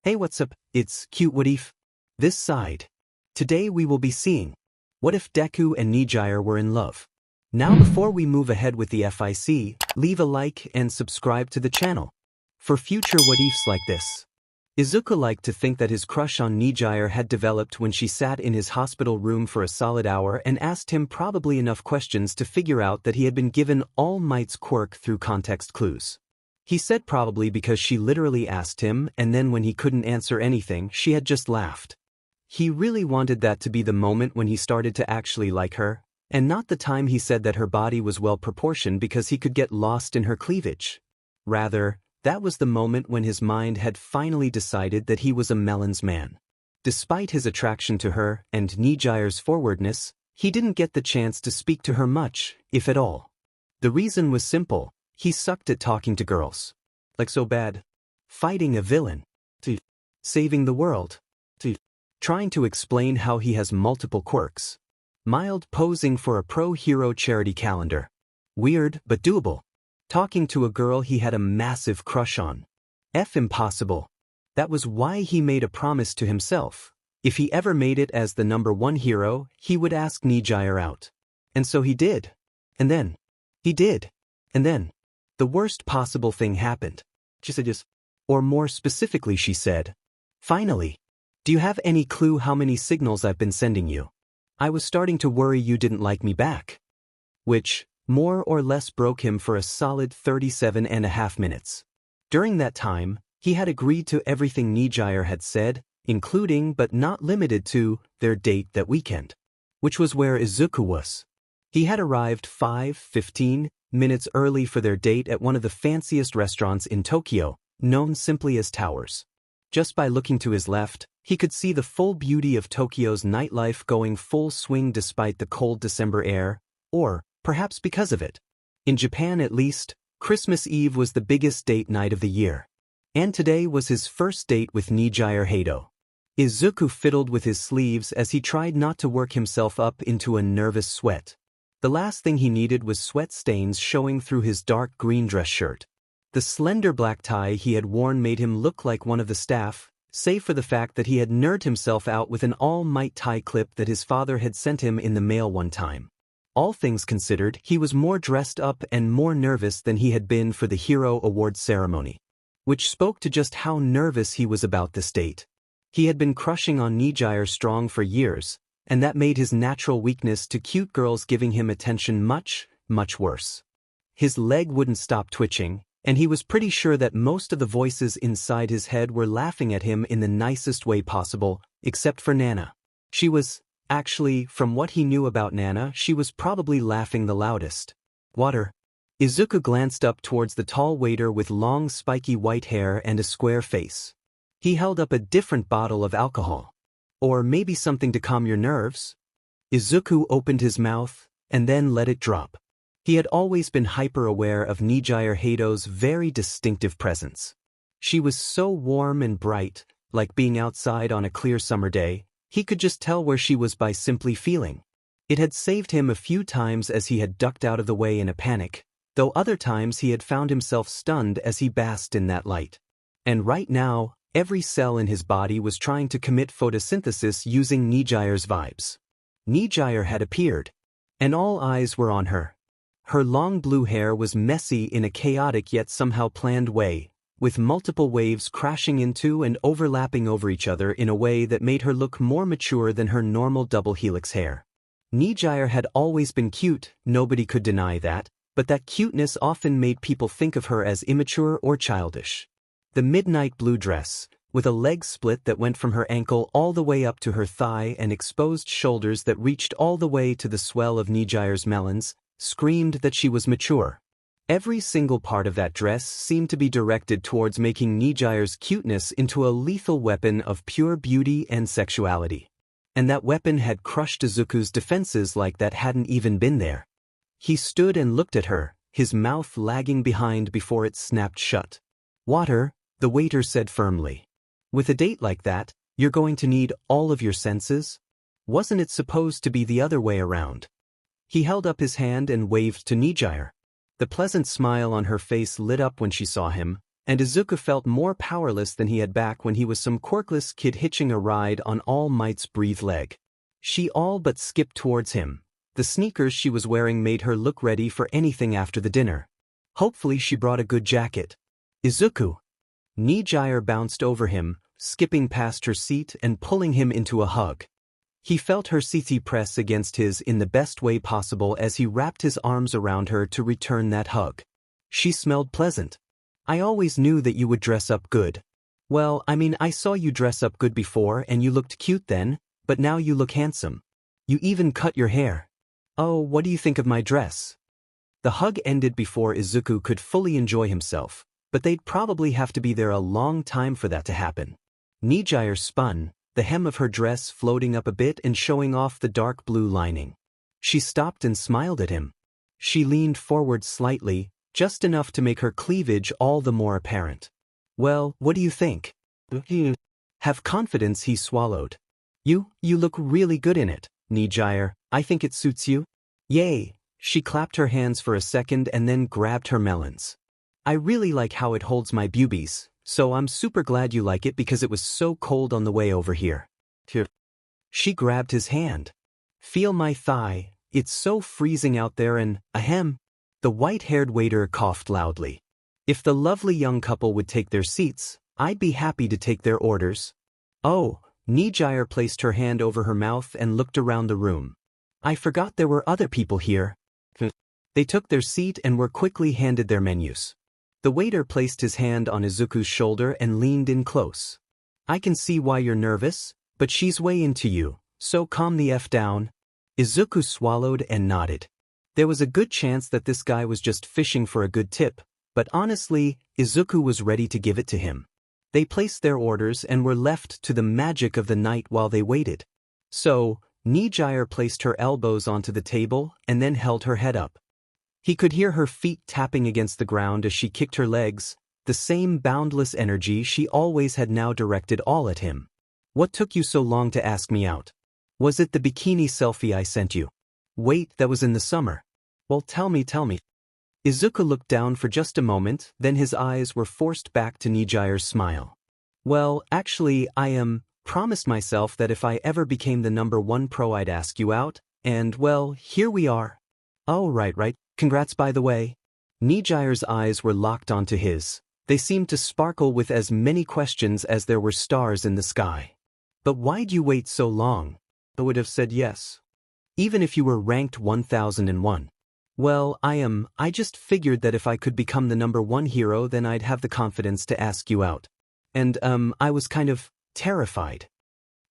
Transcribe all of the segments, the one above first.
Hey, what's up? It's cute what if? This side. Today we will be seeing what if Deku and Nejire were in love. Now before we move ahead with the FIC, leave a like and subscribe to the channel for future what ifs like this. Izuku liked to think that his crush on Nejire had developed when she sat in his hospital room for a solid hour and asked him probably enough questions to figure out that he had been given All Might's quirk through context clues. He said probably because she literally asked him, and then when he couldn't answer anything, she had just laughed. He really wanted that to be the moment when he started to actually like her, and not the time he said that her body was well proportioned because he could get lost in her cleavage. Rather, that was the moment when his mind had finally decided that he was a Melon's man. Despite his attraction to her and Nejire's forwardness, he didn't get the chance to speak to her much, if at all. The reason was simple. He sucked at talking to girls. Like so bad. Fighting a villain. Saving the world. Trying to explain how he has multiple quirks. Mild posing for a pro-hero charity calendar. Weird but doable. Talking to a girl he had a massive crush on. Impossible. That was why he made a promise to himself. If he ever made it as the #1 hero, he would ask Nejire out. And so he did. And then. He did. And then. The worst possible thing happened. She said yes. Or more specifically she said, "Finally. Do you have any clue how many signals I've been sending you? I was starting to worry you didn't like me back." Which, more or less broke him for a solid 37.5 minutes. During that time, he had agreed to everything Nejire had said, including but not limited to their date that weekend. Which was where Izuku was. He had arrived 15 minutes early for their date at one of the fanciest restaurants in Tokyo, known simply as Towers. Just by looking to his left, he could see the full beauty of Tokyo's nightlife going full swing despite the cold December air, or perhaps because of it. In Japan at least, Christmas Eve was the biggest date night of the year. And today was his first date with Nejire Hato. Izuku fiddled with his sleeves as he tried not to work himself up into a nervous sweat. The last thing he needed was sweat stains showing through his dark green dress shirt. The slender black tie he had worn made him look like one of the staff, save for the fact that he had nerded himself out with an All Might tie clip that his father had sent him in the mail one time. All things considered, he was more dressed up and more nervous than he had been for the Hero Awards ceremony. Which spoke to just how nervous he was about this date. He had been crushing on Nejire Strong for years, and that made his natural weakness to cute girls giving him attention much, much worse. His leg wouldn't stop twitching, and he was pretty sure that most of the voices inside his head were laughing at him in the nicest way possible, except for Nana. She was, actually, from what he knew about Nana, she was probably laughing the loudest. Water. Izuku glanced up towards the tall waiter with long spiky white hair and a square face. He held up a different bottle of alcohol. Or maybe something to calm your nerves? Izuku opened his mouth, and then let it drop. He had always been hyper-aware of Nejire Hato's very distinctive presence. She was so warm and bright, like being outside on a clear summer day, he could just tell where she was by simply feeling. It had saved him a few times as he had ducked out of the way in a panic, though other times he had found himself stunned as he basked in that light. And right now, every cell in his body was trying to commit photosynthesis using Nejire's vibes. Nejire had appeared, and all eyes were on her. Her long blue hair was messy in a chaotic yet somehow planned way, with multiple waves crashing into and overlapping over each other in a way that made her look more mature than her normal double helix hair. Nejire had always been cute, nobody could deny that, but that cuteness often made people think of her as immature or childish. The midnight blue dress, with a leg split that went from her ankle all the way up to her thigh and exposed shoulders that reached all the way to the swell of Nejire's melons, screamed that she was mature. Every single part of that dress seemed to be directed towards making Nejire's cuteness into a lethal weapon of pure beauty and sexuality. And that weapon had crushed Izuku's defenses like that hadn't even been there. He stood and looked at her, his mouth lagging behind before it snapped shut. "Water," the waiter said firmly. "With a date like that, you're going to need all of your senses? Wasn't it supposed to be the other way around?" He held up his hand and waved to Nejire. The pleasant smile on her face lit up when she saw him, And Izuku felt more powerless than he had back when he was some quirkless kid hitching a ride on All Might's breathe leg. She all but skipped towards him. The sneakers she was wearing made her look ready for anything after the dinner. Hopefully she brought a good jacket. Izuku. Nejire bounced over him, skipping past her seat and pulling him into a hug. He felt her seat press against his in the best way possible as he wrapped his arms around her to return that hug. She smelled pleasant. I always knew that you would dress up good. Well, I saw you dress up good before and you looked cute then, but now you look handsome. You even cut your hair. Oh, what do you think of my dress? The hug ended before Izuku could fully enjoy himself, but they'd probably have to be there a long time for that to happen. Nejire spun, the hem of her dress floating up a bit and showing off the dark blue lining. She stopped and smiled at him. She leaned forward slightly, just enough to make her cleavage all the more apparent. Well, what do you think? Have confidence, he swallowed. You look really good in it, Nejire. I think it suits you. Yay! She clapped her hands for a second and then grabbed her melons. I really like how it holds my boobies, so I'm super glad you like it because it was so cold on the way over here. She grabbed his hand. Feel my thigh, it's so freezing out there and, ahem. The white-haired waiter coughed loudly. If the lovely young couple would take their seats, I'd be happy to take their orders. Oh, Nejire placed her hand over her mouth and looked around the room. I forgot there were other people here. They took their seat and were quickly handed their menus. The waiter placed his hand on Izuku's shoulder and leaned in close. I can see why you're nervous, but she's way into you, so calm the F down. Izuku swallowed and nodded. There was a good chance that this guy was just fishing for a good tip, but honestly, Izuku was ready to give it to him. They placed their orders and were left to the magic of the night while they waited. So, Nejire placed her elbows onto the table and then held her head up. He could hear her feet tapping against the ground as she kicked her legs, the same boundless energy she always had now directed all at him. What took you so long to ask me out? Was it the bikini selfie I sent you? Wait, that was in the summer. Well, tell me. Izuku looked down for just a moment, then his eyes were forced back to Nejire's smile. Well, actually, I promised myself that if I ever became the #1 pro I'd ask you out, and well, here we are. Oh, right. Congrats by the way. Nejire's eyes were locked onto his. They seemed to sparkle with as many questions as there were stars in the sky. But why'd you wait so long? I would have said yes. Even if you were ranked 1001. Well, I just figured that if I could become the #1 hero then I'd have the confidence to ask you out. And, I was kind of terrified.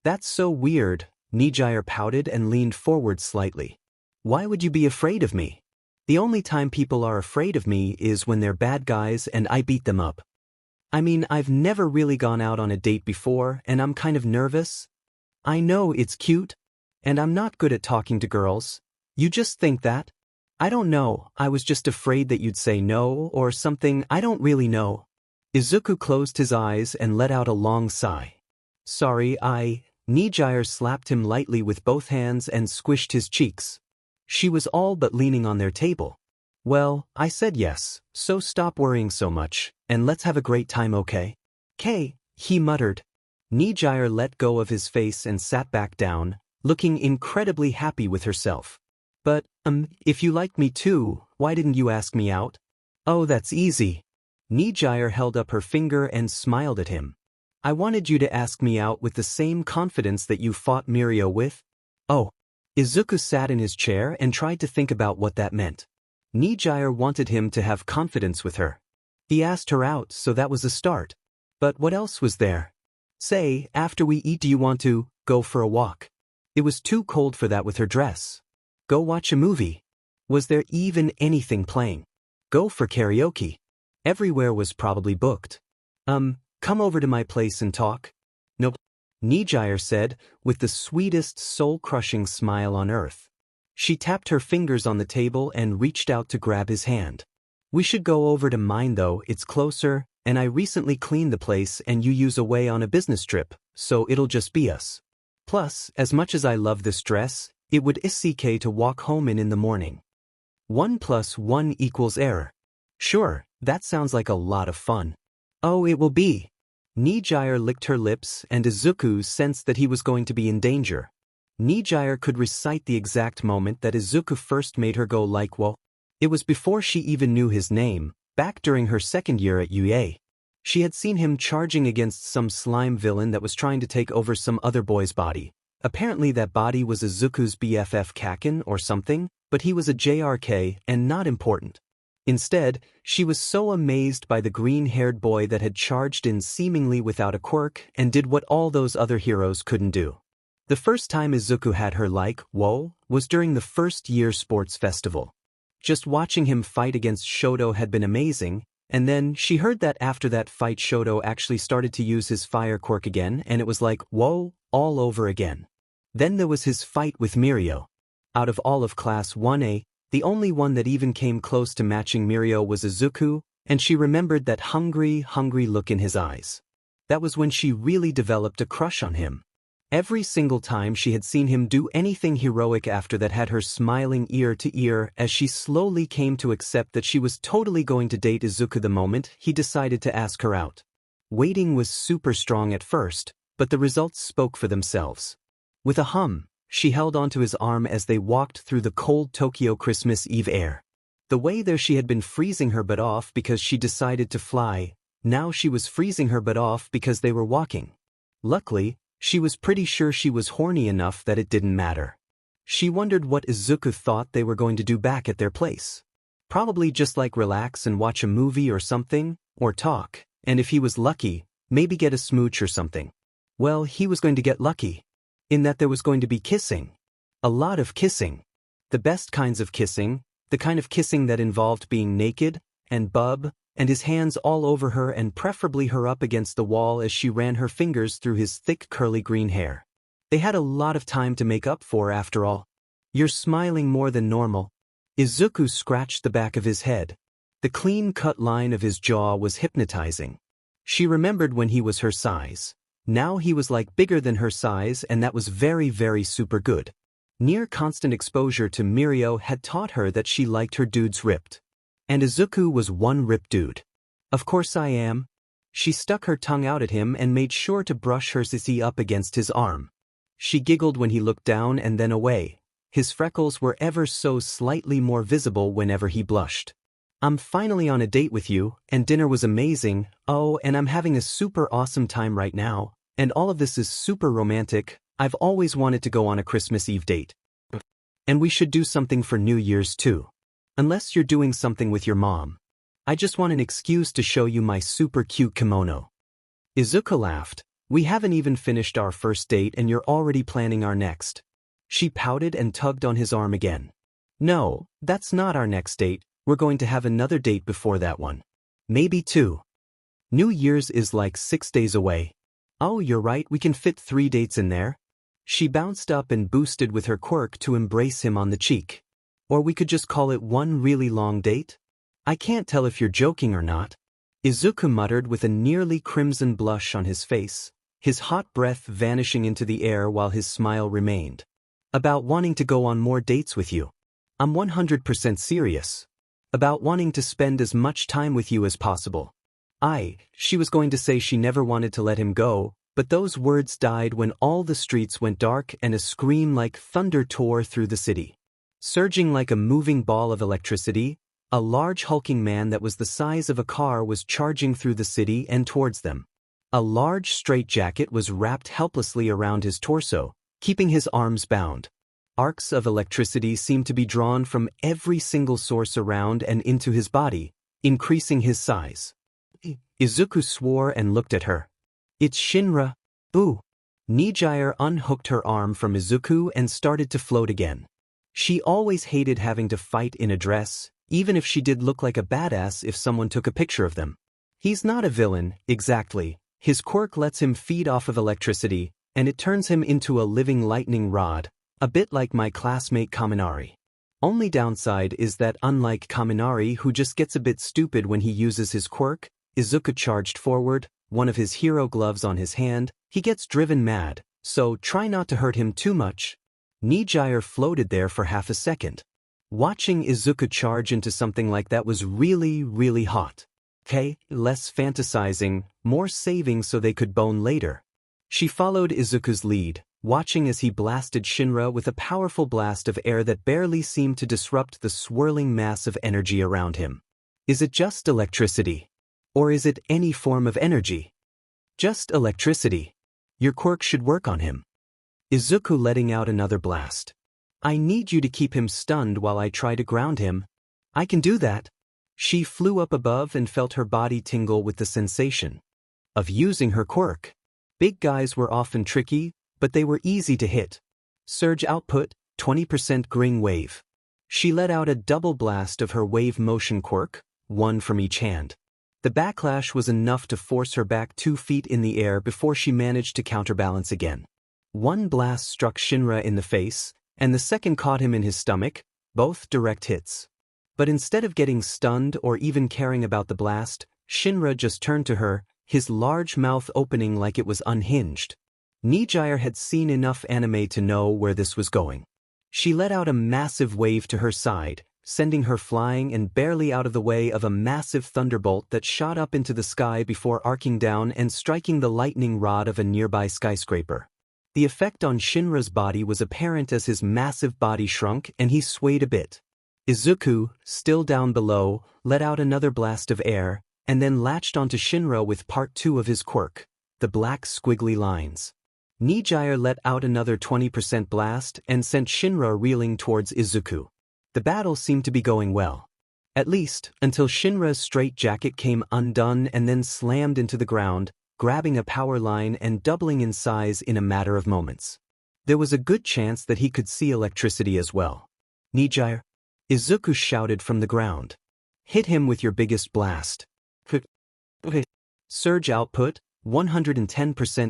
That's so weird, Nejire pouted and leaned forward slightly. Why would you be afraid of me? The only time people are afraid of me is when they're bad guys and I beat them up. I've never really gone out on a date before and I'm kind of nervous. I know it's cute. And I'm not good at talking to girls. You just think that? I don't know, I was just afraid that you'd say no or something, I don't really know. Izuku closed his eyes and let out a long sigh. Sorry, Nejire slapped him lightly with both hands and squished his cheeks. She was all but leaning on their table. Well, I said yes, so stop worrying so much, and let's have a great time, okay? "K," he muttered. Nejire let go of his face and sat back down, looking incredibly happy with herself. But, if you like me too, why didn't you ask me out? Oh, that's easy. Nejire held up her finger and smiled at him. I wanted you to ask me out with the same confidence that you fought Mirio with. Oh. Izuku sat in his chair and tried to think about what that meant. Nejire wanted him to have confidence with her. He asked her out, so that was a start. But what else was there? Say, after we eat, do you want to go for a walk? It was too cold for that with her dress. Go watch a movie. Was there even anything playing? Go for karaoke. Everywhere was probably booked. Come over to my place and talk. Nope. Nejire said, with the sweetest soul-crushing smile on earth. She tapped her fingers on the table and reached out to grab his hand. We should go over to mine though, it's closer, and I recently cleaned the place and you use away on a business trip, so it'll just be us. Plus, as much as I love this dress, it would ICK to walk home in the morning. 1 + 1 = error. Sure, that sounds like a lot of fun. Oh, it will be. Nejire licked her lips and Izuku sensed that he was going to be in danger. Nejire could recite the exact moment that Izuku first made her go like whoa. It was before she even knew his name, back during her second year at UA. She had seen him charging against some slime villain that was trying to take over some other boy's body. Apparently that body was Izuku's BFF Kaken or something, but he was a JRK and not important. Instead, she was so amazed by the green-haired boy that had charged in seemingly without a quirk and did what all those other heroes couldn't do. The first time Izuku had her like, whoa, was during the first year sports festival. Just watching him fight against Shoto had been amazing, and then she heard that after that fight Shoto actually started to use his fire quirk again and it was like, whoa, all over again. Then there was his fight with Mirio. Out of all of Class 1A, the only one that even came close to matching Mirio was Izuku, and she remembered that hungry look in his eyes. That was when she really developed a crush on him. Every single time she had seen him do anything heroic after that had her smiling ear to ear as she slowly came to accept that she was totally going to date Izuku the moment he decided to ask her out. Waiting was super strong at first, but the results spoke for themselves. With a hum, she held onto his arm as they walked through the cold Tokyo Christmas Eve air. The way there she had been freezing her butt off because she decided to fly, now she was freezing her butt off because they were walking. Luckily, she was pretty sure she was horny enough that it didn't matter. She wondered what Izuku thought they were going to do back at their place. Probably just like relax and watch a movie or something, or talk, and if he was lucky, maybe get a smooch or something. Well, he was going to get lucky. In that there was going to be kissing. A lot of kissing. The best kinds of kissing, the kind of kissing that involved being naked, and bub, and his hands all over her and preferably her up against the wall as she ran her fingers through his thick curly green hair. They had a lot of time to make up for after all. You're smiling more than normal. Izuku scratched the back of his head. The clean-cut line of his jaw was hypnotizing. She remembered when he was her size. Now he was like bigger than her size and that was very super good. Near constant exposure to Mirio had taught her that she liked her dudes ripped. And Izuku was one ripped dude. Of course I am. She stuck her tongue out at him and made sure to brush her sissy up against his arm. She giggled when he looked down and then away. His freckles were ever so slightly more visible whenever he blushed. I'm finally on a date with you, and dinner was amazing, oh, and I'm having a super awesome time right now, and all of this is super romantic. I've always wanted to go on a Christmas Eve date. And we should do something for New Year's too. Unless you're doing something with your mom. I just want an excuse to show you my super cute kimono. Izuku laughed. We haven't even finished our first date and you're already planning our next. She pouted and tugged on his arm again. No, that's not our next date. We're going to have another date before that one. Maybe two. New Year's is like 6 days away. Oh, you're right, we can fit 3 dates in there. She bounced up and boosted with her quirk to embrace him on the cheek. Or we could just call it one really long date? I can't tell if you're joking or not. Izuku muttered with a nearly crimson blush on his face, his hot breath vanishing into the air while his smile remained. About wanting to go on more dates with you. I'm 100% serious. About wanting to spend as much time with you as possible. She was going to say she never wanted to let him go, but those words died when all the streets went dark and a scream like thunder tore through the city. Surging like a moving ball of electricity, a large hulking man that was the size of a car was charging through the city and towards them. A large straitjacket was wrapped helplessly around his torso, keeping his arms bound. Arcs of electricity seemed to be drawn from every single source around and into his body, increasing his size. Izuku swore and looked at her. It's Shinra. Ooh. Nejire unhooked her arm from Izuku and started to float again. She always hated having to fight in a dress, even if she did look like a badass if someone took a picture of them. He's not a villain, exactly. His quirk lets him feed off of electricity, and it turns him into a living lightning rod, a bit like my classmate Kaminari. Only downside is that unlike Kaminari who just gets a bit stupid when he uses his quirk, Izuku charged forward, one of his hero gloves on his hand, he gets driven mad, so try not to hurt him too much. Nejire floated there for half a second. Watching Izuku charge into something like that was really hot. Okay, less fantasizing, more saving so they could bone later. She followed Izuku's lead, watching as he blasted Shinra with a powerful blast of air that barely seemed to disrupt the swirling mass of energy around him. Is it just electricity? Or is it any form of energy? Just electricity. Your quirk should work on him. Izuku letting out another blast. I need you to keep him stunned while I try to ground him. I can do that. She flew up above and felt her body tingle with the sensation of using her quirk. Big guys were often tricky, but they were easy to hit. Surge output, 20% Gring wave. She let out a double blast of her wave motion quirk, one from each hand. The backlash was enough to force her back 2 feet in the air before she managed to counterbalance again. One blast struck Shinra in the face, and the second caught him in his stomach, both direct hits. But instead of getting stunned or even caring about the blast, Shinra just turned to her, his large mouth opening like it was unhinged. Nejire had seen enough anime to know where this was going. She let out a massive wave to her side, sending her flying and barely out of the way of a massive thunderbolt that shot up into the sky before arcing down and striking the lightning rod of a nearby skyscraper. The effect on Shinra's body was apparent as his massive body shrunk and he swayed a bit. Izuku, still down below, let out another blast of air, and then latched onto Shinra with part 2 of his quirk, the black squiggly lines. Nejire let out another 20% blast and sent Shinra reeling towards Izuku. The battle seemed to be going well. At least, until Shinra's straitjacket came undone and then slammed into the ground, grabbing a power line and doubling in size in a matter of moments. There was a good chance that he could see electricity as well. Nejire? Izuku shouted from the ground. Hit him with your biggest blast. Surge output, 110%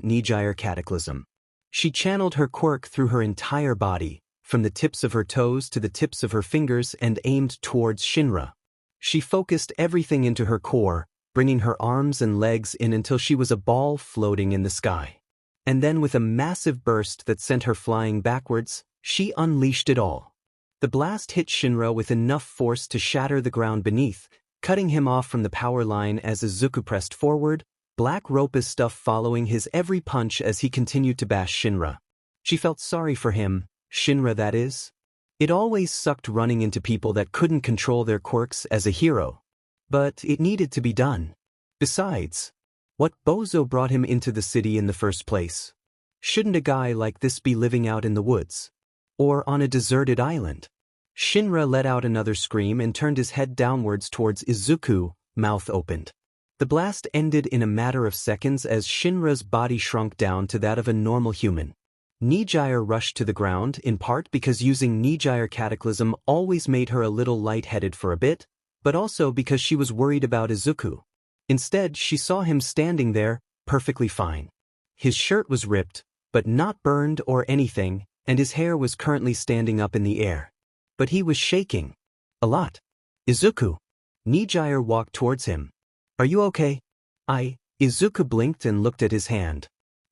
Nejire Cataclysm. She channeled her quirk through her entire body, from the tips of her toes to the tips of her fingers and aimed towards Shinra. She focused everything into her core, bringing her arms and legs in until she was a ball floating in the sky. And then with a massive burst that sent her flying backwards, she unleashed it all. The blast hit Shinra with enough force to shatter the ground beneath, cutting him off from the power line as Izuku pressed forward, black rope as stuff following his every punch as he continued to bash Shinra. She felt sorry for him, Shinra that is. It always sucked running into people that couldn't control their quirks as a hero. But it needed to be done. Besides, what bozo brought him into the city in the first place? Shouldn't a guy like this be living out in the woods? Or on a deserted island? Shinra let out another scream and turned his head downwards towards Izuku, mouth opened. The blast ended in a matter of seconds as Shinra's body shrunk down to that of a normal human. Nejire rushed to the ground, in part because using Nejire Cataclysm always made her a little lightheaded for a bit, but also because she was worried about Izuku. Instead, she saw him standing there, perfectly fine. His shirt was ripped, but not burned or anything, and his hair was currently standing up in the air. But he was shaking. A lot. Izuku. Nejire walked towards him. Are you okay? Izuku blinked and looked at his hand.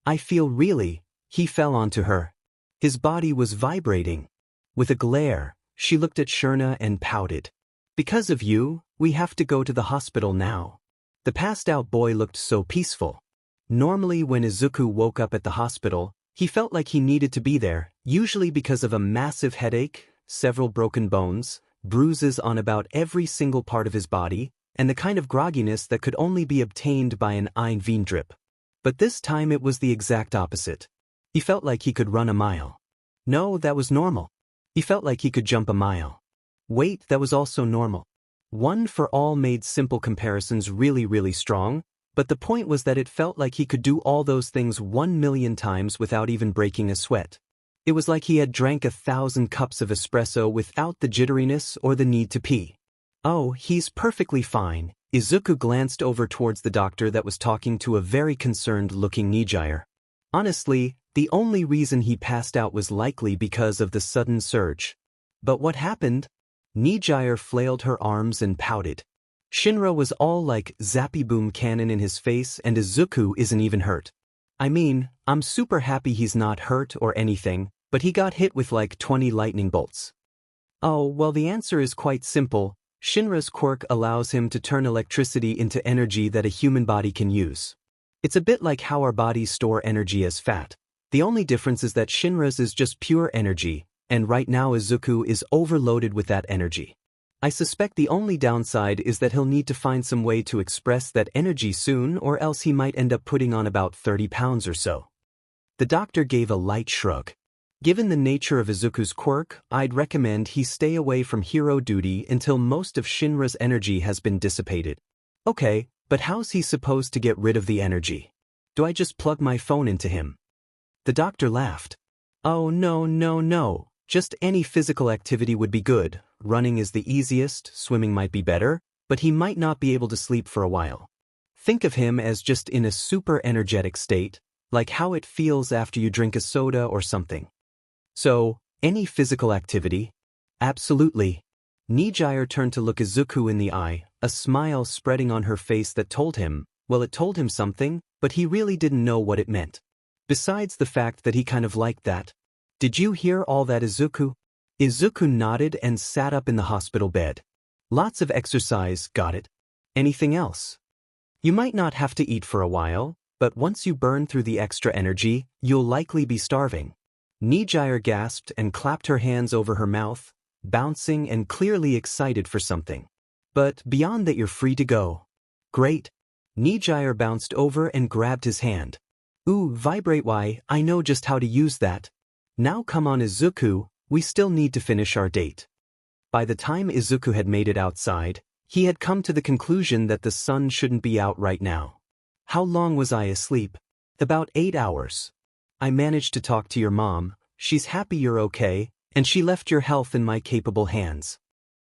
I feel really. He fell onto her. His body was vibrating. With a glare, she looked at Shinra and pouted. Because of you, we have to go to the hospital now. The passed-out boy looked so peaceful. Normally when Izuku woke up at the hospital, he felt like he needed to be there, usually because of a massive headache, several broken bones, bruises on about every single part of his body, and the kind of grogginess that could only be obtained by an IV drip. But this time it was the exact opposite. He felt like he could run a mile. No, that was normal. He felt like he could jump a mile. Wait, that was also normal. One for all made simple comparisons really strong, but the point was that it felt like he could do all those things 1,000,000 times without even breaking a sweat. It was like he had drank 1,000 cups of espresso without the jitteriness or the need to pee. Oh, he's perfectly fine. Izuku glanced over towards the doctor that was talking to a very concerned-looking Nejire. Honestly, the only reason he passed out was likely because of the sudden surge. But what happened? Nejire flailed her arms and pouted. Shinra was all like zappy boom cannon in his face and Izuku isn't even hurt. I mean, I'm super happy he's not hurt or anything, but he got hit with like 20 lightning bolts. Oh, well the answer is quite simple. Shinra's quirk allows him to turn electricity into energy that a human body can use. It's a bit like how our bodies store energy as fat. The only difference is that Shinra's is just pure energy, and right now Izuku is overloaded with that energy. I suspect the only downside is that he'll need to find some way to express that energy soon, or else he might end up putting on about 30 pounds or so. The doctor gave a light shrug. Given the nature of Izuku's quirk, I'd recommend he stay away from hero duty until most of Shinra's energy has been dissipated. Okay, but how's he supposed to get rid of the energy? Do I just plug my phone into him? The doctor laughed. Oh no. Just any physical activity would be good. Running is the easiest, swimming might be better, but he might not be able to sleep for a while. Think of him as just in a super energetic state, like how it feels after you drink a soda or something. So, any physical activity? Absolutely. Nejire turned to look Izuku in the eye, a smile spreading on her face that told him, well, it told him something, but he really didn't know what it meant. Besides the fact that he kind of liked that. Did you hear all that, Izuku? Izuku nodded and sat up in the hospital bed. Lots of exercise, got it. Anything else? You might not have to eat for a while, but once you burn through the extra energy, you'll likely be starving. Nejire gasped and clapped her hands over her mouth, bouncing and clearly excited for something. But beyond that, you're free to go. Great. Nejire bounced over and grabbed his hand. Ooh, vibrate, why, I know just how to use that. Now come on, Izuku, we still need to finish our date. By the time Izuku had made it outside, he had come to the conclusion that the sun shouldn't be out right now. How long was I asleep? About 8 hours. I managed to talk to your mom, she's happy you're okay, and she left your health in my capable hands.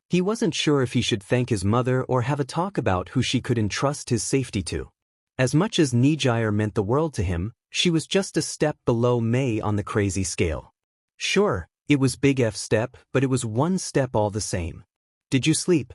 He wasn't sure if he should thank his mother or have a talk about who she could entrust his safety to. As much as Nejire meant the world to him, she was just a step below Mei on the crazy scale. Sure, it was big F step, but it was one step all the same. Did you sleep?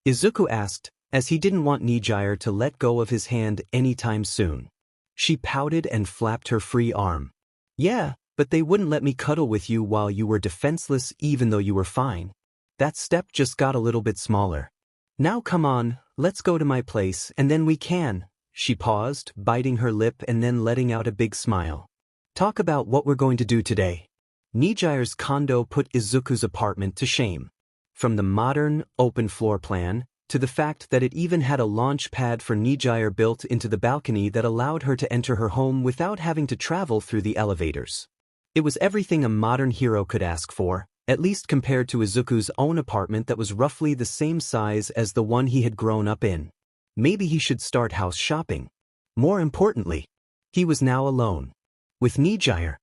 Izuku asked, as he didn't want Nejire to let go of his hand anytime soon. She pouted and flapped her free arm. Yeah, but they wouldn't let me cuddle with you while you were defenseless even though you were fine. That step just got a little bit smaller. Now come on, let's go to my place and then we can. She paused, biting her lip and then letting out a big smile. Talk about what we're going to do today. Nejire's condo put Izuku's apartment to shame. From the modern, open floor plan, to the fact that it even had a launch pad for Nejire built into the balcony that allowed her to enter her home without having to travel through the elevators. It was everything a modern hero could ask for, at least compared to Izuku's own apartment that was roughly the same size as the one he had grown up in. Maybe he should start house shopping. More importantly, he was now alone. With Nejire.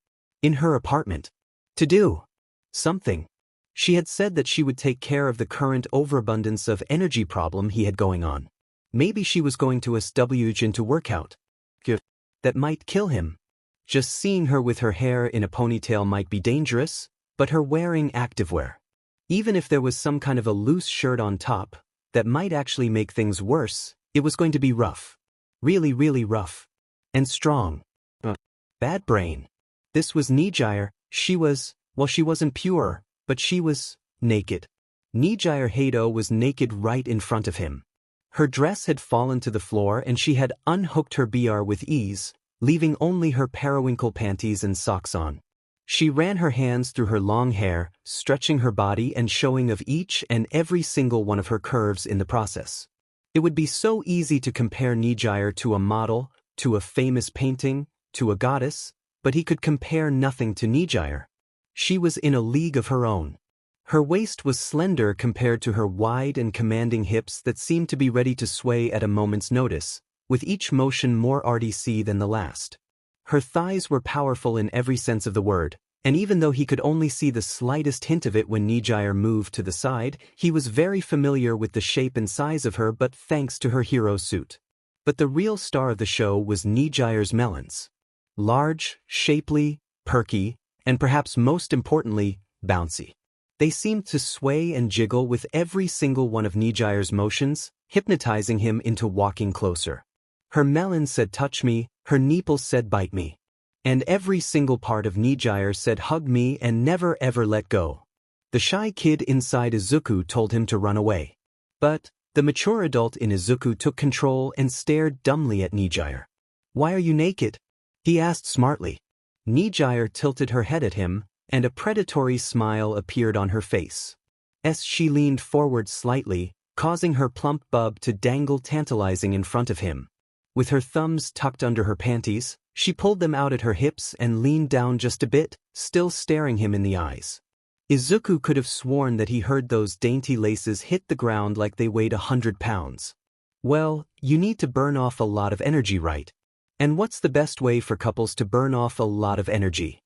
In her apartment. To do something. She had said that she would take care of the current overabundance of energy problem he had going on. Maybe she was going to SWJ into workout. That might kill him. Just seeing her with her hair in a ponytail might be dangerous, but her wearing activewear. Even if there was some kind of a loose shirt on top, that might actually make things worse, it was going to be rough. Really rough. And strong. Bad brain. This was Nejire, she wasn't pure, but she was naked. Nejire Hado was naked right in front of him. Her dress had fallen to the floor and she had unhooked her BR with ease, leaving only her periwinkle panties and socks on. She ran her hands through her long hair, stretching her body and showing of each and every single one of her curves in the process. It would be so easy to compare Nejire to a model, to a famous painting, to a goddess, but he could compare nothing to Nejire. She was in a league of her own. Her waist was slender compared to her wide and commanding hips that seemed to be ready to sway at a moment's notice, with each motion more RDC than the last. Her thighs were powerful in every sense of the word, and even though he could only see the slightest hint of it when Nejire moved to the side, he was very familiar with the shape and size of her but thanks to her hero suit. But the real star of the show was Nejire's melons. Large, shapely, perky, and perhaps most importantly, bouncy. They seemed to sway and jiggle with every single one of Nejire's motions, hypnotizing him into walking closer. Her melon said touch me, her nipple said bite me. And every single part of Nejire said hug me and never ever let go. The shy kid inside Izuku told him to run away. But the mature adult in Izuku took control and stared dumbly at Nejire. "Why are you naked?" he asked smartly. Nejire tilted her head at him, and a predatory smile appeared on her face. As she leaned forward slightly, causing her plump bub to dangle tantalizing in front of him. With her thumbs tucked under her panties, she pulled them out at her hips and leaned down just a bit, still staring him in the eyes. Izuku could have sworn that he heard those dainty laces hit the ground like they weighed 100 pounds. Well, you need to burn off a lot of energy, right? And what's the best way for couples to burn off a lot of energy?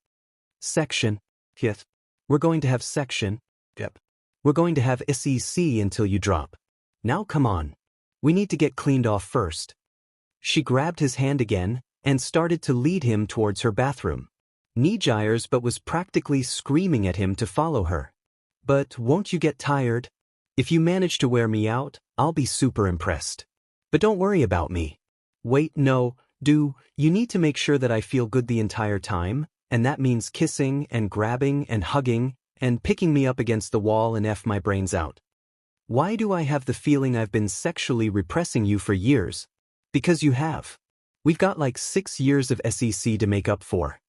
Section. Yes. We're going to have section. Yep. We're going to have SEC until you drop. Now come on. We need to get cleaned off first. She grabbed his hand again and started to lead him towards her bathroom. Nejire's but was practically screaming at him to follow her. "But won't you get tired? If you manage to wear me out, I'll be super impressed. But don't worry about me." "Wait, no, you need to make sure that I feel good the entire time, and that means kissing and grabbing and hugging and picking me up against the wall and F my brains out. Why do I have the feeling I've been sexually repressing you for years? Because you have. We've got like 6 years of SEC to make up for."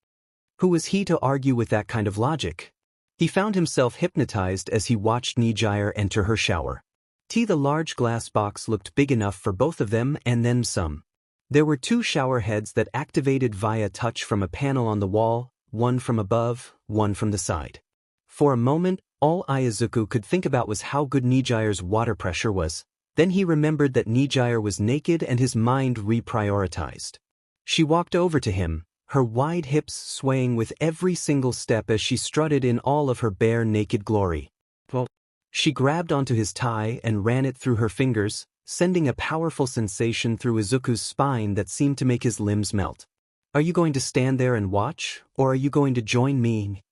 Who was he to argue with that kind of logic? He found himself hypnotized as he watched Nejire enter her shower. The large glass box looked big enough for both of them and then some. There were 2 shower heads that activated via touch from a panel on the wall, one from above, one from the side. For a moment, all Izuku could think about was how good Nejire's water pressure was. Then he remembered that Nejire was naked and his mind reprioritized. She walked over to him, her wide hips swaying with every single step as she strutted in all of her bare naked glory. She grabbed onto his tie and ran it through her fingers, sending a powerful sensation through Izuku's spine that seemed to make his limbs melt. "Are you going to stand there and watch, or are you going to join me?"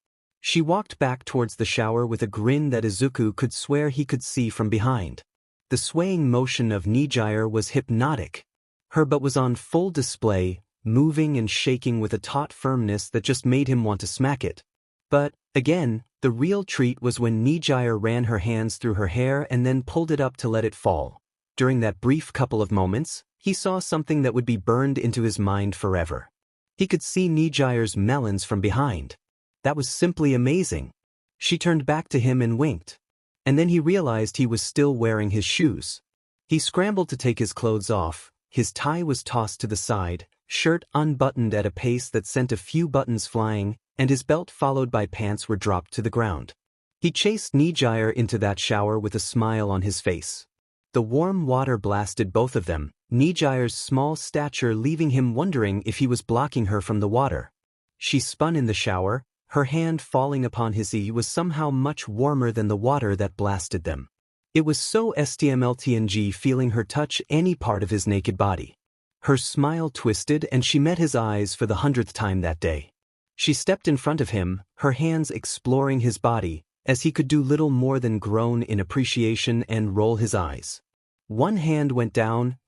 She walked back towards the shower with a grin that Izuku could swear he could see from behind. The swaying motion of Nejire was hypnotic. Her butt was on full display, moving and shaking with a taut firmness that just made him want to smack it. But, again, the real treat was when Nejire ran her hands through her hair and then pulled it up to let it fall. During that brief couple of moments, he saw something that would be burned into his mind forever. He could see Nejire's melons from behind. That was simply amazing. She turned back to him and winked. And then he realized he was still wearing his shoes. He scrambled to take his clothes off, his tie was tossed to the side, shirt unbuttoned at a pace that sent a few buttons flying, and his belt followed by pants were dropped to the ground. He chased Nejire into that shower with a smile on his face. The warm water blasted both of them, Nejire's small stature leaving him wondering if he was blocking her from the water. She spun in the shower, her hand falling upon his knee was somehow much warmer than the water that blasted them. It was so STMLTNG feeling her touch any part of his naked body. Her smile twisted and she met his eyes for the 100th time that day. She stepped in front of him, her hands exploring his body, as he could do little more than groan in appreciation and roll his eyes. One hand went down,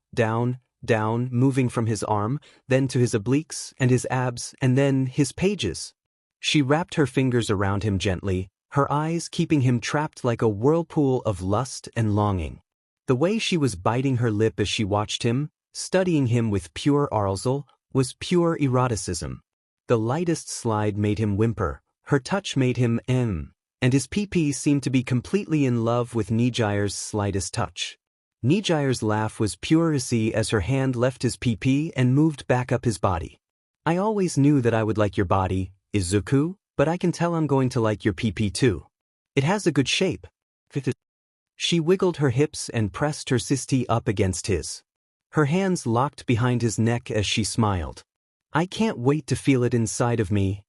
moving from his arm, then to his obliques and his abs, and then his pages. She wrapped her fingers around him gently, her eyes keeping him trapped like a whirlpool of lust and longing. The way she was biting her lip as she watched him, studying him with pure arousal, was pure eroticism. The lightest slide made him whimper, her touch made him and his pee-pee seemed to be completely in love with Nejire's slightest touch. Nejire's laugh was pure ecstasy as her hand left his pee-pee and moved back up his body. "I always knew that I would like your body, Izuku, but I can tell I'm going to like your pee-pee too. It has a good shape." She wiggled her hips and pressed her cistee up against his. Her hands locked behind his neck as she smiled. "I can't wait to feel it inside of me."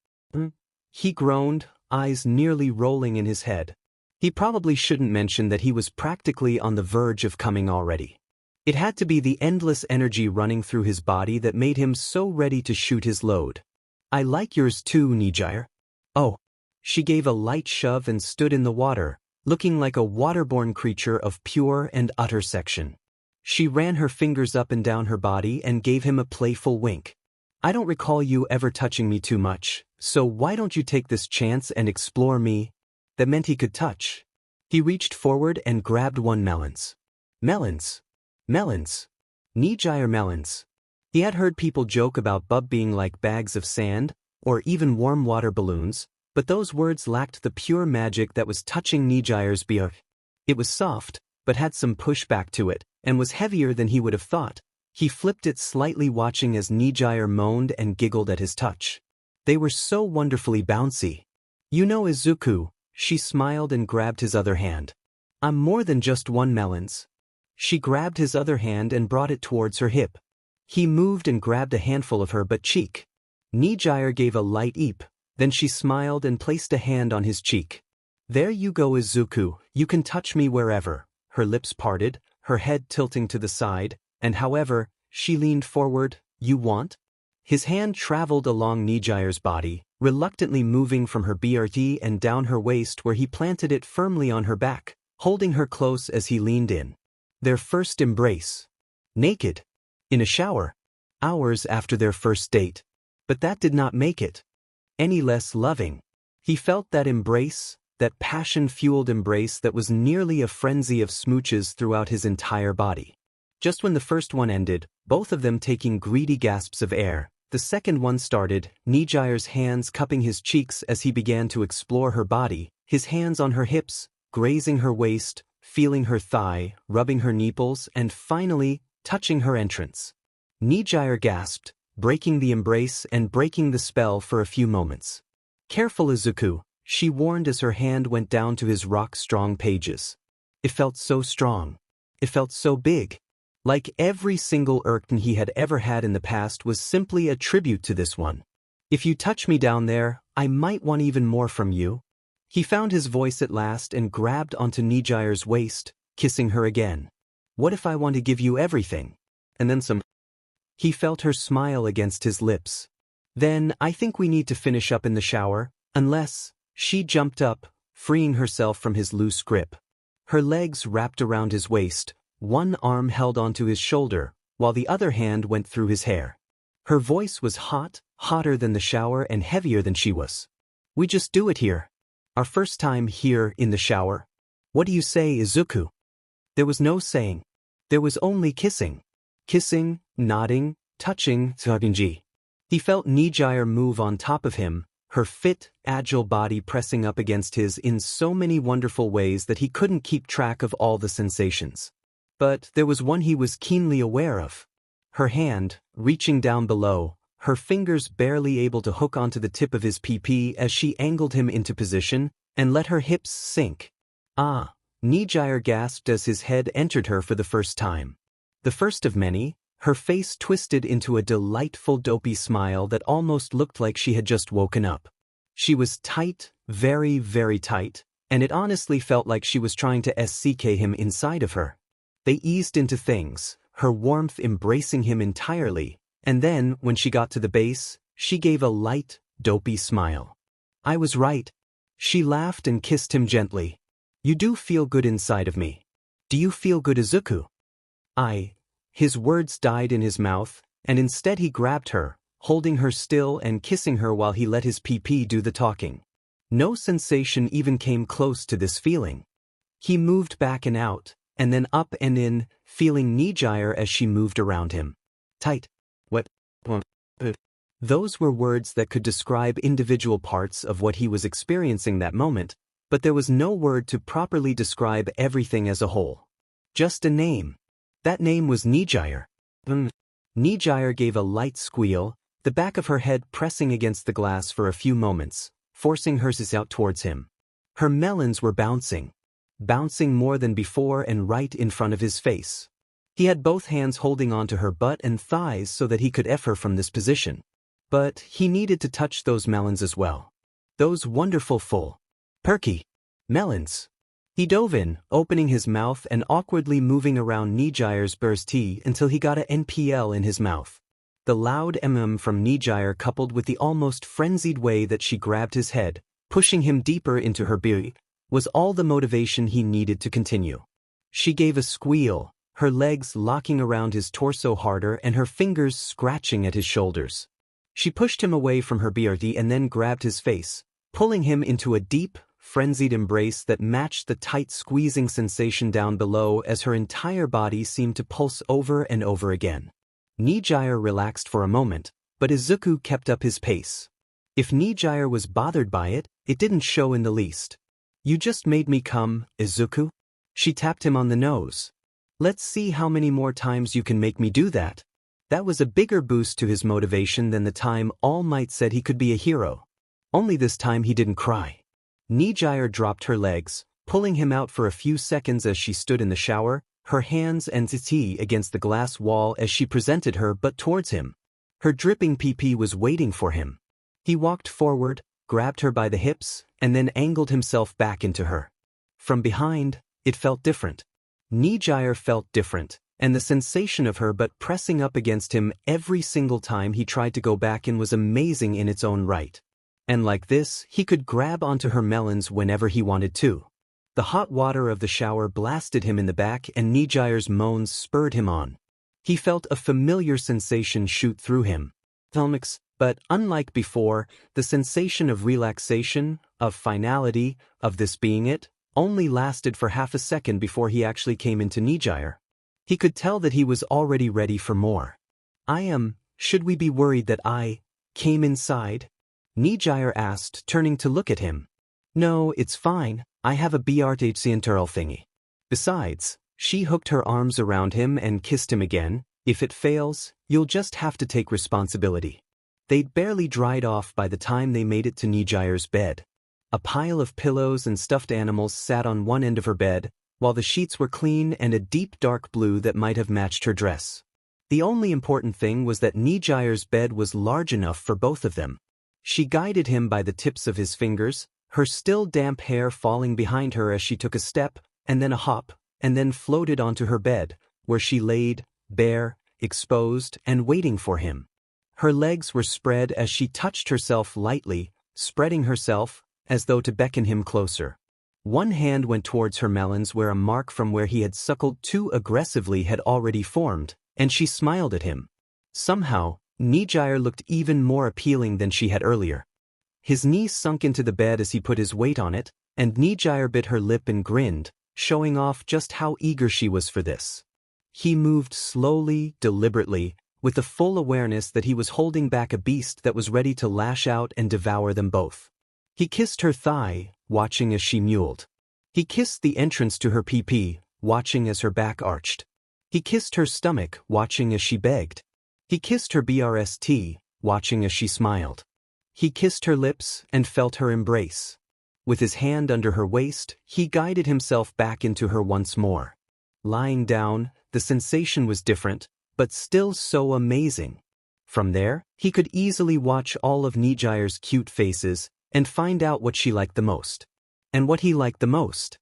He groaned, eyes nearly rolling in his head. He probably shouldn't mention that he was practically on the verge of coming already. It had to be the endless energy running through his body that made him so ready to shoot his load. "I like yours too, Nejire." "Oh." She gave a light shove and stood in the water, looking like a waterborne creature of pure and utter section. She ran her fingers up and down her body and gave him a playful wink. "I don't recall you ever touching me too much, so why don't you take this chance and explore me?" That meant he could touch. He reached forward and grabbed one melons. Melons. Melons. Nejire melons. He had heard people joke about bub being like bags of sand, or even warm water balloons, but those words lacked the pure magic that was touching Nejire's beard. It was soft, but had some pushback to it, and was heavier than he would have thought. He flipped it slightly, watching as Nejire moaned and giggled at his touch. They were so wonderfully bouncy. You know Izuku, she smiled and grabbed his other hand. I'm more than just one melons. She grabbed his other hand and brought it towards her hip. He moved and grabbed a handful of her butt cheek. Nejire gave a light eep, then she smiled and placed a hand on his cheek. There you go Izuku, you can touch me wherever. Her lips parted, her head tilting to the side, and however, she leaned forward. You want? His hand traveled along Nejire's body, reluctantly moving from her BRT and down her waist, where he planted it firmly on her back, holding her close as he leaned in. Their first embrace. Naked. In a shower. Hours after their first date. But that did not make it any less loving. He felt that embrace, that passion-fueled embrace that was nearly a frenzy of smooches throughout his entire body. Just when the first one ended, both of them taking greedy gasps of air, the second one started, Nejire's hands cupping his cheeks as he began to explore her body, his hands on her hips, grazing her waist, feeling her thigh, rubbing her nipples, and finally, touching her entrance. Nejire gasped, breaking the embrace and breaking the spell for a few moments. Careful Izuku, she warned as her hand went down to his rock-strong pages. It felt so strong. It felt so big. Like every single erection he had ever had in the past was simply a tribute to this one. If you touch me down there, I might want even more from you. He found his voice at last and grabbed onto Nejire's waist, kissing her again. What if I want to give you everything? And then some. He felt her smile against his lips. Then, I think we need to finish up in the shower, unless. She jumped up, freeing herself from his loose grip. Her legs wrapped around his waist, one arm held onto his shoulder, while the other hand went through his hair. Her voice was hot, hotter than the shower and heavier than she was. We just do it here. Our first time here in the shower. What do you say, Izuku? There was no saying. There was only kissing. Kissing, nodding, touching, tsuginji. He felt Nejire move on top of him, her fit, agile body pressing up against his in so many wonderful ways that he couldn't keep track of all the sensations. But there was one he was keenly aware of. Her hand, reaching down below, her fingers barely able to hook onto the tip of his PP as she angled him into position and let her hips sink. Ah, Nejire gasped as his head entered her for the first time. The first of many, her face twisted into a delightful dopey smile that almost looked like she had just woken up. She was tight, very, very tight, and it honestly felt like she was trying to SCK him inside of her. They eased into things, her warmth embracing him entirely, and then, when she got to the base, she gave a light, dopey smile. I was right. She laughed and kissed him gently. You do feel good inside of me. Do you feel good, Izuku? His words died in his mouth, and instead he grabbed her, holding her still and kissing her while he let his PP do the talking. No sensation even came close to this feeling. He moved back and out, and then up and in, feeling Nejire as she moved around him. Tight. What? Those were words that could describe individual parts of what he was experiencing that moment, but there was no word to properly describe everything as a whole. Just a name. That name was Nejire. Nejire gave a light squeal, the back of her head pressing against the glass for a few moments, forcing hers out towards him. Her melons were bouncing more than before and right in front of his face. He had both hands holding onto her butt and thighs so that he could F her from this position. But he needed to touch those melons as well. Those wonderful full, perky melons. He dove in, opening his mouth and awkwardly moving around Nejire's burst until he got a NPL in his mouth. The loud from Nejire coupled with the almost frenzied way that she grabbed his head, pushing him deeper into her belly, was all the motivation he needed to continue. She gave a squeal, her legs locking around his torso harder and her fingers scratching at his shoulders. She pushed him away from her BRD and then grabbed his face, pulling him into a deep, frenzied embrace that matched the tight squeezing sensation down below as her entire body seemed to pulse over and over again. Nejire relaxed for a moment, but Izuku kept up his pace. If Nejire was bothered by it, it didn't show in the least. "You just made me come, Izuku?" She tapped him on the nose. "Let's see how many more times you can make me do that." That was a bigger boost to his motivation than the time All Might said he could be a hero. Only this time he didn't cry. Nejire dropped her legs, pulling him out for a few seconds as she stood in the shower, her hands and titi against the glass wall as she presented her butt towards him. Her dripping pee-pee was waiting for him. He walked forward, grabbed her by the hips, and then angled himself back into her. From behind, it felt different. Nejire felt different, and the sensation of her butt pressing up against him every single time he tried to go back in was amazing in its own right. And like this, he could grab onto her melons whenever he wanted to. The hot water of the shower blasted him in the back and Nejire's moans spurred him on. He felt a familiar sensation shoot through him. But unlike before, the sensation of relaxation, of finality, of this being it, only lasted for half a second before he actually came into Nejire. He could tell that he was already ready for more. Should we be worried that I came inside?" Nejire asked, turning to look at him. "No, it's fine, I have a BRTHC thingy." Besides, she hooked her arms around him and kissed him again. "If it fails, you'll just have to take responsibility." They'd barely dried off by the time they made it to Nejire's bed. A pile of pillows and stuffed animals sat on one end of her bed, while the sheets were clean and a deep dark blue that might have matched her dress. The only important thing was that Nejire's bed was large enough for both of them. She guided him by the tips of his fingers, her still damp hair falling behind her as she took a step, and then a hop, and then floated onto her bed, where she laid, bare, exposed, and waiting for him. Her legs were spread as she touched herself lightly, spreading herself, as though to beckon him closer. One hand went towards her melons where a mark from where he had suckled too aggressively had already formed, and she smiled at him. Somehow, Nejire looked even more appealing than she had earlier. His knee sunk into the bed as he put his weight on it, and Nejire bit her lip and grinned, showing off just how eager she was for this. He moved slowly, deliberately, with the full awareness that he was holding back a beast that was ready to lash out and devour them both. He kissed her thigh, watching as she mewled. He kissed the entrance to her pee-pee, watching as her back arched. He kissed her stomach, watching as she begged. He kissed her BRST, watching as she smiled. He kissed her lips and felt her embrace. With his hand under her waist, he guided himself back into her once more. Lying down, the sensation was different, but still so amazing. From there, he could easily watch all of Nejire's cute faces and find out what she liked the most. And what he liked the most.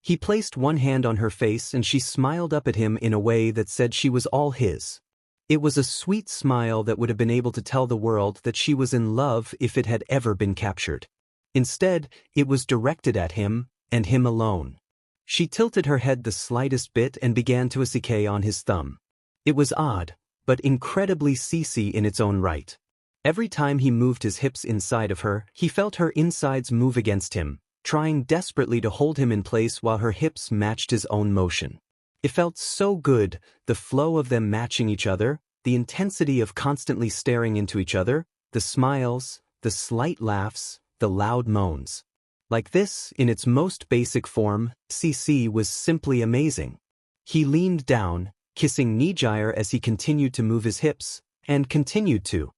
He placed one hand on her face and she smiled up at him in a way that said she was all his. It was a sweet smile that would have been able to tell the world that she was in love if it had ever been captured. Instead, it was directed at him, and him alone. She tilted her head the slightest bit and began to asike on his thumb. It was odd, but incredibly CC in its own right. Every time he moved his hips inside of her, he felt her insides move against him, trying desperately to hold him in place while her hips matched his own motion. It felt so good, the flow of them matching each other, the intensity of constantly staring into each other, the smiles, the slight laughs, the loud moans. Like this, in its most basic form, CC was simply amazing. He leaned down, kissing Nejire as he continued to move his hips, and continued to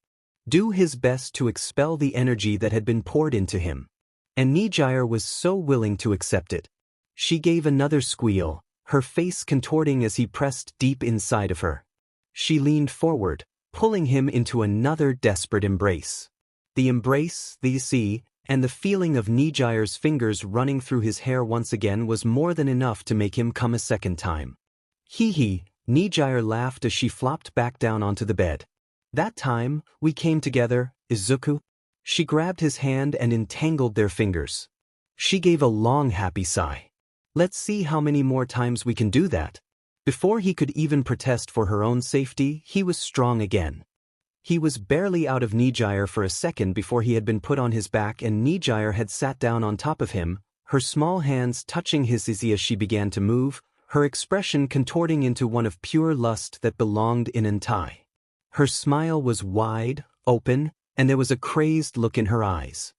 do his best to expel the energy that had been poured into him. And Nejire was so willing to accept it. She gave another squeal, her face contorting as he pressed deep inside of her. She leaned forward, pulling him into another desperate embrace. The embrace, and the feeling of Nejire's fingers running through his hair once again was more than enough to make him come a second time. Hee, Nejire laughed as she flopped back down onto the bed. "That time, we came together, Izuku." She grabbed his hand and entangled their fingers. She gave a long happy sigh. "Let's see how many more times we can do that." Before he could even protest for her own safety, he was strong again. He was barely out of Nejire for a second before he had been put on his back and Nejire had sat down on top of him, her small hands touching his as she began to move, her expression contorting into one of pure lust that belonged in Entai. Her smile was wide, open, and there was a crazed look in her eyes.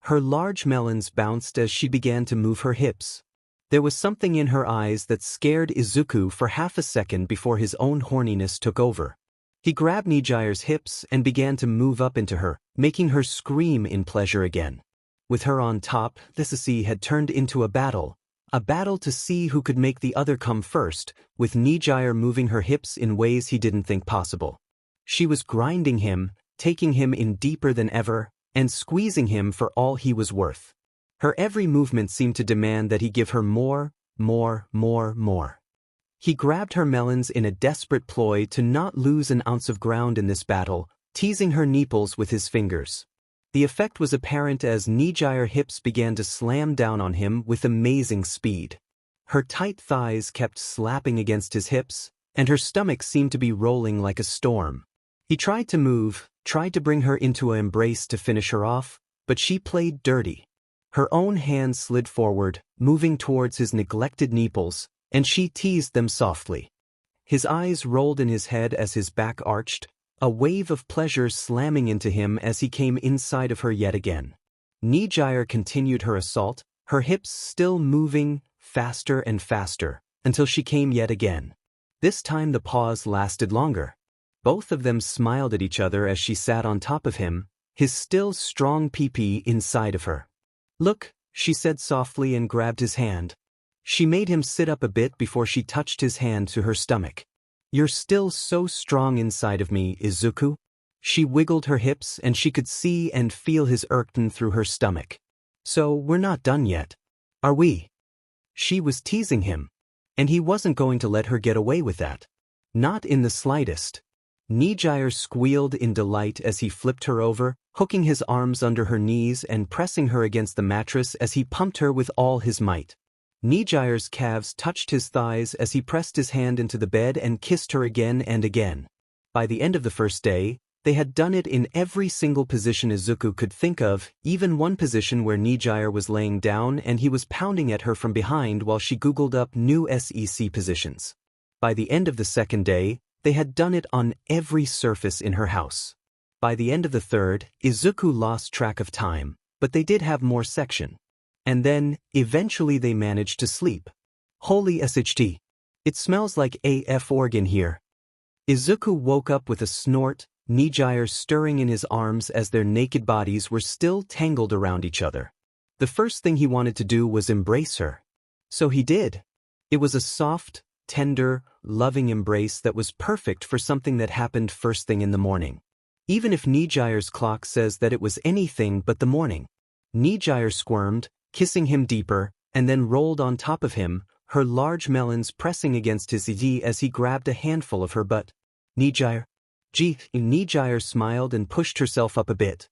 Her large melons bounced as she began to move her hips. There was something in her eyes that scared Izuku for half a second before his own horniness took over. He grabbed Nejire's hips and began to move up into her, making her scream in pleasure again. With her on top, this had turned into a battle to see who could make the other come first, with Nejire moving her hips in ways he didn't think possible. She was grinding him, taking him in deeper than ever, and squeezing him for all he was worth. Her every movement seemed to demand that he give her more. He grabbed her melons in a desperate ploy to not lose an ounce of ground in this battle, teasing her nipples with his fingers. The effect was apparent as Nejire's hips began to slam down on him with amazing speed. Her tight thighs kept slapping against his hips, and her stomach seemed to be rolling like a storm. He tried to move, tried to bring her into an embrace to finish her off, but she played dirty. Her own hand slid forward, moving towards his neglected nipples, and she teased them softly. His eyes rolled in his head as his back arched, a wave of pleasure slamming into him as he came inside of her yet again. Nejire continued her assault, her hips still moving faster and faster, until she came yet again. This time the pause lasted longer. Both of them smiled at each other as she sat on top of him, his still strong pee-pee inside of her. "Look," she said softly and grabbed his hand. She made him sit up a bit before she touched his hand to her stomach. "You're still so strong inside of me, Izuku." She wiggled her hips and she could see and feel his erkton through her stomach. "So we're not done yet, are we?" She was teasing him, and he wasn't going to let her get away with that. Not in the slightest. Nejire squealed in delight as he flipped her over, hooking his arms under her knees and pressing her against the mattress as he pumped her with all his might. Nejire's calves touched his thighs as he pressed his hand into the bed and kissed her again and again. By the end of the first day, they had done it in every single position Izuku could think of, even one position where Nejire was laying down and he was pounding at her from behind while she googled up new SEC positions. By the end of the second day, they had done it on every surface in her house. By the end of the third, Izuku lost track of time, but they did have more section. And then, eventually they managed to sleep. Holy SHT. It smells like AF organ here. Izuku woke up with a snort, Nejire stirring in his arms as their naked bodies were still tangled around each other. The first thing he wanted to do was embrace her. So he did. It was a soft, tender, loving embrace that was perfect for something that happened first thing in the morning. Even if Nejire's clock says that it was anything but the morning. Nejire squirmed, kissing him deeper, and then rolled on top of him, her large melons pressing against his knee as he grabbed a handful of her butt. "Nejire." Nejire smiled and pushed herself up a bit.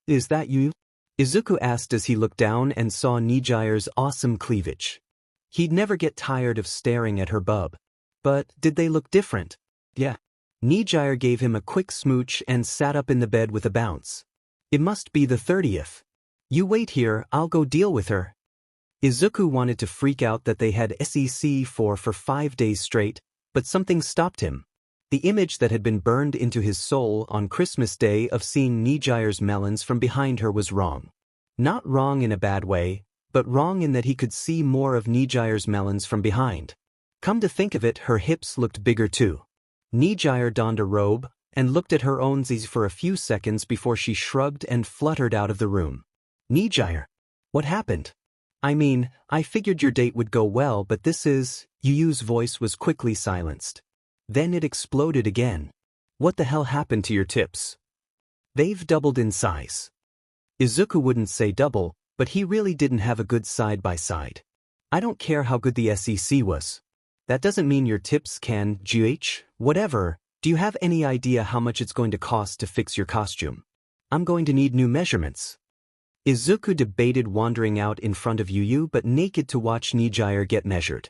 "Is that you?" Izuku asked as he looked down and saw Nejire's awesome cleavage. He'd never get tired of staring at her bub. But did they look different? Yeah. Nejire gave him a quick smooch and sat up in the bed with a bounce. "It must be the 30th. You wait here, I'll go deal with her." Izuku wanted to freak out that they had SEC for 5 days straight, but something stopped him. The image that had been burned into his soul on Christmas Day of seeing Nejire's melons from behind her was wrong. Not wrong in a bad way, but wrong in that he could see more of Nejire's melons from behind. Come to think of it, her hips looked bigger too. Nejire donned a robe and looked at her own z's for a few seconds before she shrugged and fluttered out of the room. "Nejire, what happened? I mean, I figured your date would go well, but this is..." Yu's voice was quickly silenced. Then it exploded again. "What the hell happened to your tips? They've doubled in size." Izuku wouldn't say double, but he really didn't have a good side-by-side. "I don't care how good the SEC was. That doesn't mean your tips can, whatever. Do you have any idea how much it's going to cost to fix your costume? I'm going to need new measurements." Izuku debated wandering out in front of Yu but naked to watch Nejire get measured.